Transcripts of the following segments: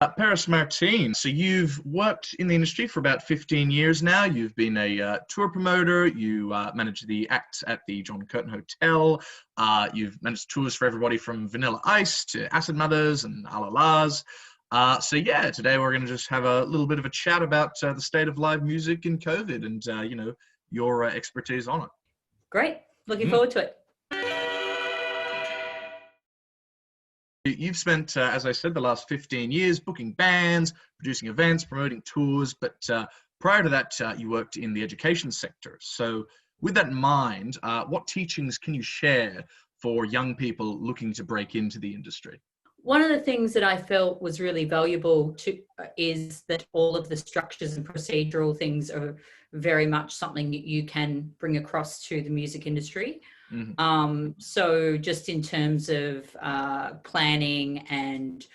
Paris Martine, so you've worked in the industry for about 15 years now. You've been a tour promoter. You manage the acts at the John Curtin Hotel. You've managed tours for everybody from Vanilla Ice to Acid Mothers and Alalas. So yeah, today we're going to just have a little bit of a chat about the state of live music in COVID and, your expertise on it. Great. Looking forward to it. You've spent, as I said, the last 15 years booking bands, producing events, promoting tours, but prior to that, you worked in the education sector. So with that in mind, what teachings can you share for young people looking to break into the industry? One of the things that I felt was really valuable is that all of the structures and procedural things are very much something that you can bring across to the music industry. Mm-hmm. So just in terms of planning and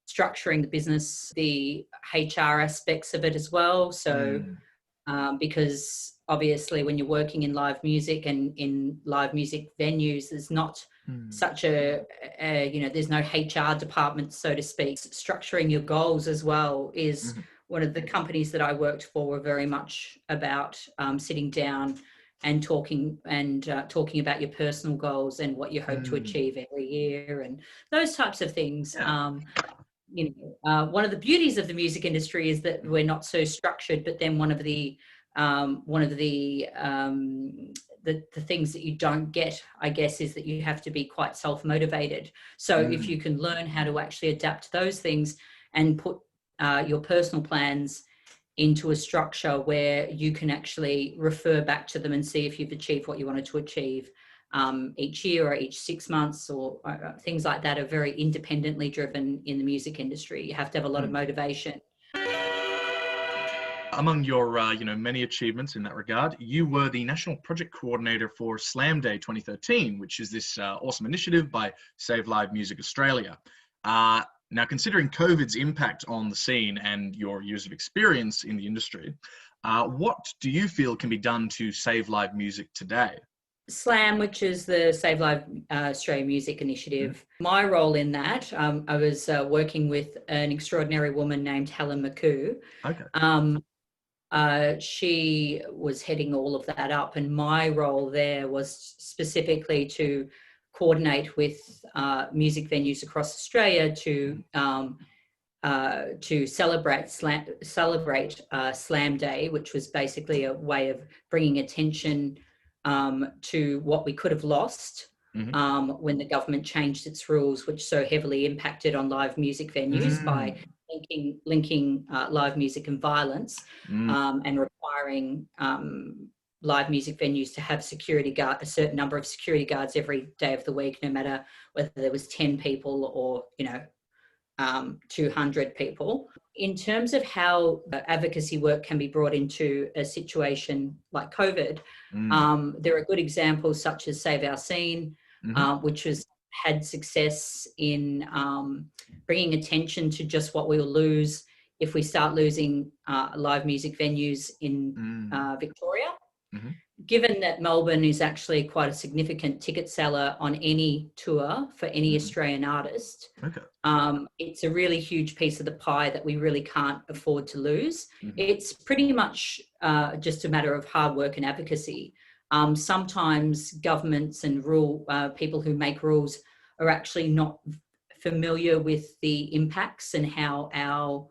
structuring the business, the HR aspects of it as well. So because obviously when you're working in live music and in live music venues, there's not such there's no HR department, so to speak. Structuring your goals as well is one of the companies that I worked for were very much about sitting down and talking about your personal goals and what you hope to achieve every year and those types of things. One of the beauties of the music industry is that we're not so structured, but then one of the things that you don't get, I guess, is that you have to be quite self-motivated. So if you can learn how to actually adapt those things and put your personal plans into a structure where you can actually refer back to them and see if you've achieved what you wanted to achieve each year or each 6 months or things like that are very independently driven in the music industry. You have to have a lot of motivation. Among your many achievements in that regard, you were the National Project Coordinator for Slam Day 2013, which is this awesome initiative by Save Live Music Australia. Now, considering COVID's impact on the scene and your years of experience in the industry, what do you feel can be done to save live music today? SLAM, which is the Save Live Australia Music Initiative. My role in that, I was working with an extraordinary woman named Helen McCoo. Okay. She was heading all of that up, and my role there was specifically to coordinate with music venues across Australia to celebrate Slam Day, which was basically a way of bringing attention to what we could have lost when the government changed its rules, which so heavily impacted on live music venues by linking live music and violence and requiring live music venues to have a certain number of security guards every day of the week, no matter whether there was 10 people or 200 people. In terms of how advocacy work can be brought into a situation like COVID, there are good examples such as Save Our Scene, which had success in bringing attention to just what we will lose if we start losing live music venues in Victoria. Given that Melbourne is actually quite a significant ticket seller on any tour for any Australian artist, it's a really huge piece of the pie that we really can't afford to lose. It's pretty much just a matter of hard work and advocacy. Sometimes governments and people who make rules are actually not familiar with the impacts and how our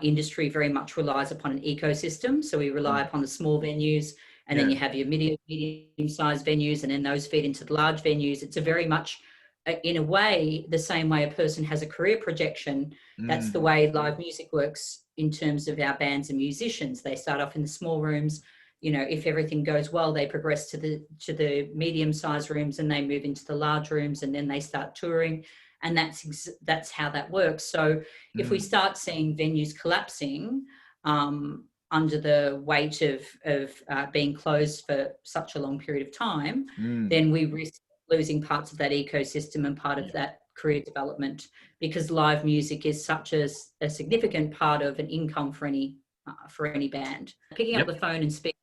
industry very much relies upon an ecosystem. So we rely upon the small venues, and then you have your medium-sized venues, and then those feed into the large venues. It's a very much, in a way, the same way a person has a career projection. That's the way live music works in terms of our bands and musicians. They start off in the small rooms. If everything goes well, they progress to the medium-sized rooms, and they move into the large rooms, and then they start touring. And that's how that works. So if we start seeing venues collapsing under the weight of being closed for such a long period of time, then we risk losing parts of that ecosystem and part of that career development, because live music is such a significant part of an income for any band. Picking up the phone and speaking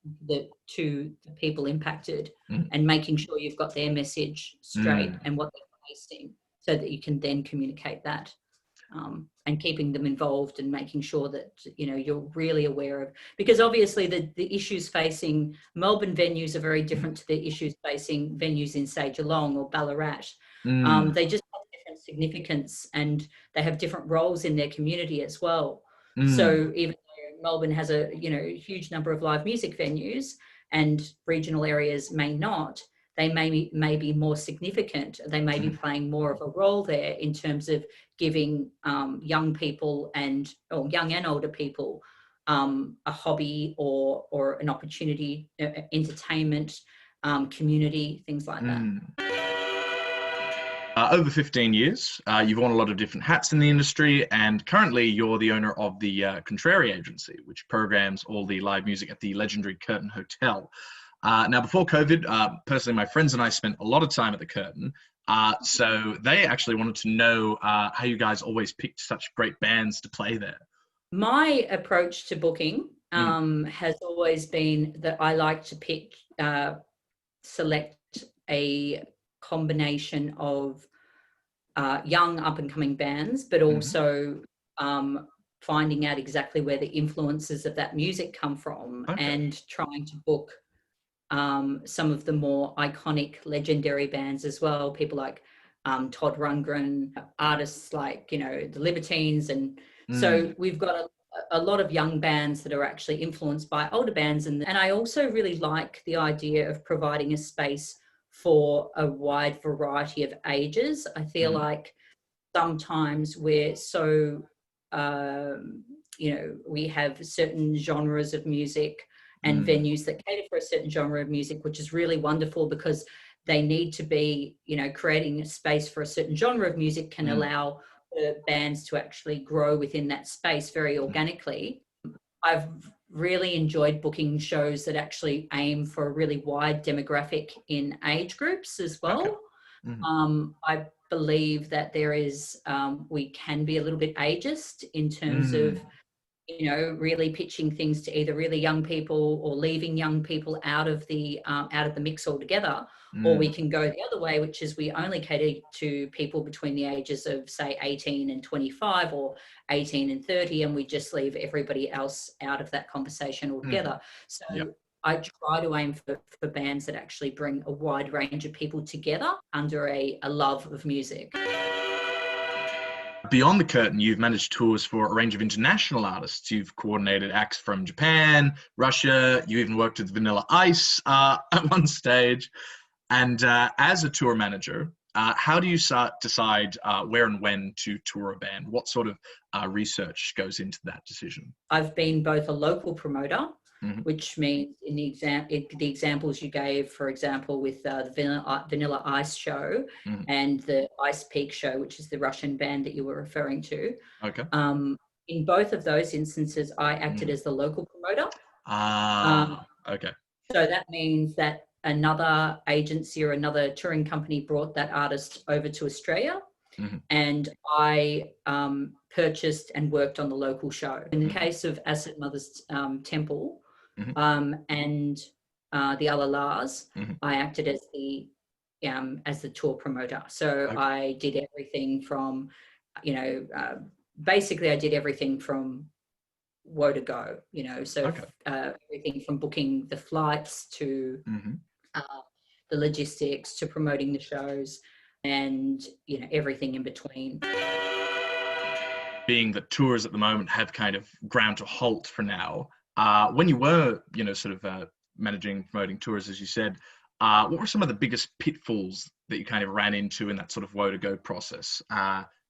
to the people impacted and making sure you've got their message straight and what they're facing, so that you can then communicate that. and keeping them involved and making sure that, you know, you're really aware of, because obviously the issues facing Melbourne venues are very different to the issues facing venues in, say, Geelong or Ballarat. They just have different significance, and they have different roles in their community as well. So even though Melbourne has a, you know, huge number of live music venues and regional areas may not, they may be more significant. They may be playing more of a role there in terms of giving young people or young and older people a hobby or an opportunity, entertainment, community, things like that. Over 15 years, you've worn a lot of different hats in the industry, and currently you're the owner of the Contrary Agency, which programs all the live music at the legendary Curtin Hotel. Now, before COVID, personally, my friends and I spent a lot of time at the Curtin. So they actually wanted to know how you guys always picked such great bands to play there. My approach to booking has always been that I like to select a combination of young up-and-coming bands, but also finding out exactly where the influences of that music come from, and trying to book some of the more iconic, legendary bands as well. People like Todd Rundgren, artists like, you know, the Libertines. And so we've got a lot of young bands that are actually influenced by older bands. And I also really like the idea of providing a space for a wide variety of ages. I feel like sometimes we're so, you know, we have certain genres of music and venues that cater for a certain genre of music, which is really wonderful, because they need to be, you know, creating a space for a certain genre of music can allow the bands to actually grow within that space very organically. I've really enjoyed booking shows that actually aim for a really wide demographic in age groups as well. I believe that there is, we can be a little bit ageist in terms of, you know, really pitching things to either really young people or leaving young people out of the mix altogether, or we can go the other way, which is we only cater to people between the ages of, say, 18 and 25 or 18 and 30, and we just leave everybody else out of that conversation altogether. So I try to aim for bands that actually bring a wide range of people together under a love of music. Beyond the Curtain, you've managed tours for a range of international artists. You've coordinated acts from Japan, Russia. You even worked with Vanilla Ice at one stage. And as a tour manager, how do you decide where and when to tour a band? What sort of research goes into that decision? I've been both a local promoter, which means in the examples you gave, for example, with the Vanilla Ice show and the Ice Peak show, which is the Russian band that you were referring to. In both of those instances, I acted as the local promoter. So that means that another agency or another touring company brought that artist over to Australia, and I purchased and worked on the local show. In the case of Asset Mother's Temple and the Alalars, I acted as the tour promoter. So I did everything from, you know, basically I did everything from woe to go, you know, so everything from booking the flights to the logistics to promoting the shows, and, you know, everything in between. Being that tours at the moment have kind of ground to a halt for now, when you were, you know, sort of managing, promoting tours, as you said, what were some of the biggest pitfalls that you kind of ran into in that sort of woe to go process?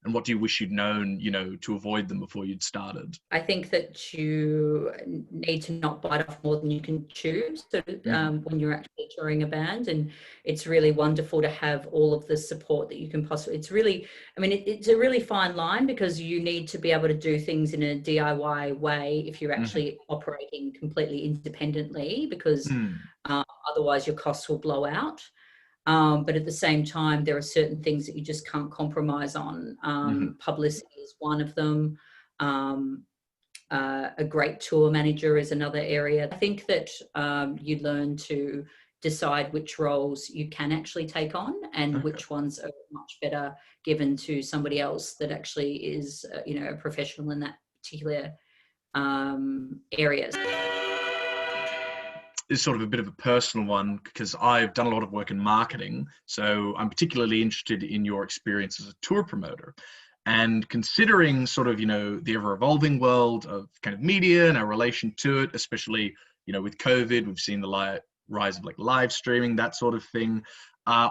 And what do you wish you'd known, you know, to avoid them before you'd started? I think that you need to not bite off more than you can chew. So when you're actually touring a band, and it's really wonderful to have all of the support that you can possibly. It's really, I mean, it's a really fine line, because you need to be able to do things in a DIY way if you're actually operating completely independently, because otherwise your costs will blow out. But at the same time, there are certain things that you just can't compromise on. Publicity is one of them. A great tour manager is another area. I think that you learn to decide which roles you can actually take on and which ones are much better given to somebody else that actually is, a professional in that particular area. Is sort of a bit of a personal one because I've done a lot of work in marketing. So I'm particularly interested in your experience as a tour promoter. And considering sort of, the ever evolving world of kind of media and our relation to it, especially, with COVID, we've seen the rise of like live streaming, that sort of thing.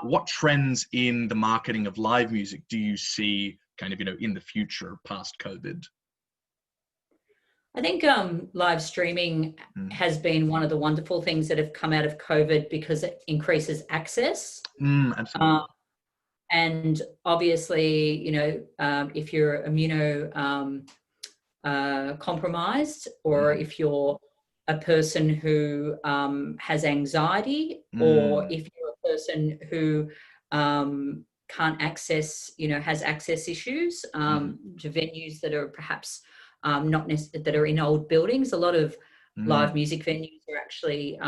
What trends in the marketing of live music do you see kind of, in the future past COVID? I think live streaming has been one of the wonderful things that have come out of COVID because it increases access. Absolutely. And obviously, if you're compromised, or if you're a person who has anxiety, or if you're a person who can't access, has access issues to venues that are perhaps not necessarily that are in old buildings. A lot of live music venues are actually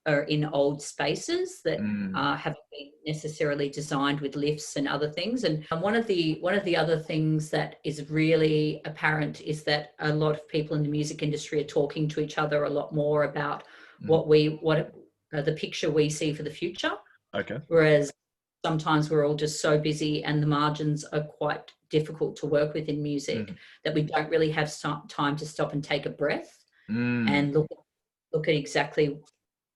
are in old spaces that haven't been necessarily designed with lifts and other things. And one of the other things that is really apparent is that a lot of people in the music industry are talking to each other a lot more about what the picture we see for the future. Okay. Whereas sometimes we're all just so busy and the margins are quite difficult to work with in music that we don't really have time to stop and take a breath and look at exactly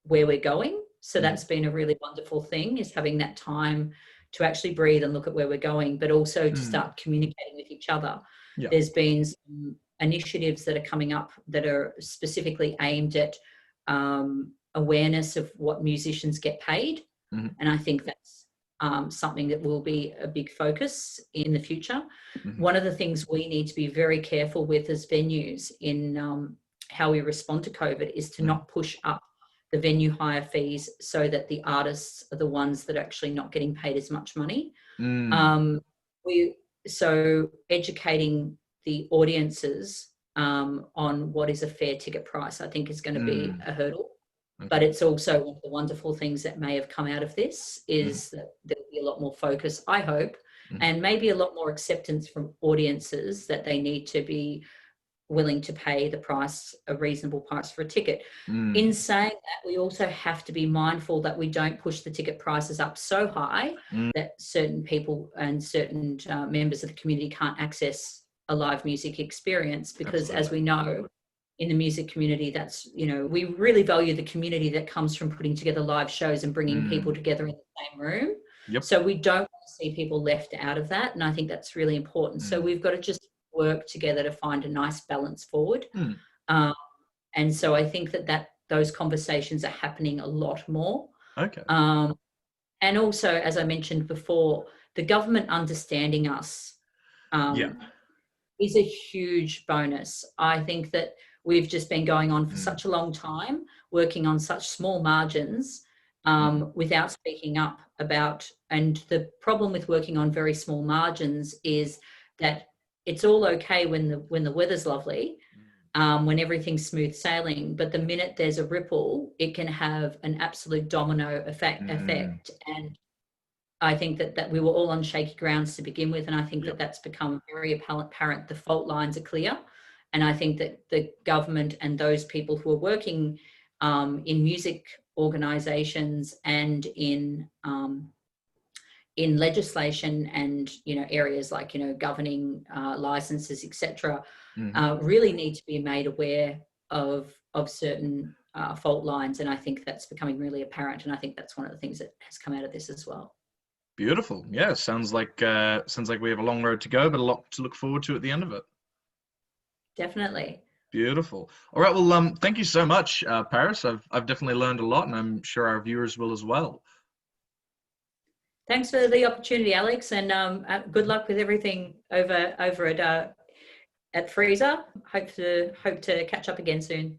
where we're going. So that's been a really wonderful thing, is having that time to actually breathe and look at where we're going, but also to start communicating with each other. Yeah. There's been some initiatives that are coming up that are specifically aimed at awareness of what musicians get paid. And I think that's something that will be a big focus in the future. One of the things we need to be very careful with as venues in how we respond to COVID is to not push up the venue hire fees so that the artists are the ones that are actually not getting paid as much money. So educating the audiences on what is a fair ticket price, I think, is going to be a hurdle. But it's also one of the wonderful things that may have come out of this is that there'll be a lot more focus, I hope, and maybe a lot more acceptance from audiences that they need to be willing to pay a reasonable price for a ticket. In saying that, we also have to be mindful that we don't push the ticket prices up so high that certain people and certain members of the community can't access a live music experience, because as we know, in the music community, that's, we really value the community that comes from putting together live shows and bringing people together in the same room. So we don't want to see people left out of that. And I think that's really important. So we've got to just work together to find a nice balance forward. And so I think that those conversations are happening a lot more. Okay. And also, as I mentioned before, the government understanding us is a huge bonus. I think that we've just been going on for such a long time, working on such small margins without speaking up about, and the problem with working on very small margins is that it's all okay when the weather's lovely, when everything's smooth sailing, but the minute there's a ripple, it can have an absolute domino effect. And I think that we were all on shaky grounds to begin with, and I think that's become very apparent. The fault lines are clear. And I think that the government and those people who are working in music organisations and in legislation and areas like governing licenses, etc., really need to be made aware of certain fault lines. And I think that's becoming really apparent. And I think that's one of the things that has come out of this as well. Beautiful. Yeah, sounds like we have a long road to go, but a lot to look forward to at the end of it. Definitely. Beautiful. All right. Well, thank you so much, Paris. I've definitely learned a lot, and I'm sure our viewers will as well. Thanks for the opportunity, Alex, and good luck with everything over at Freezer. Hope to catch up again soon.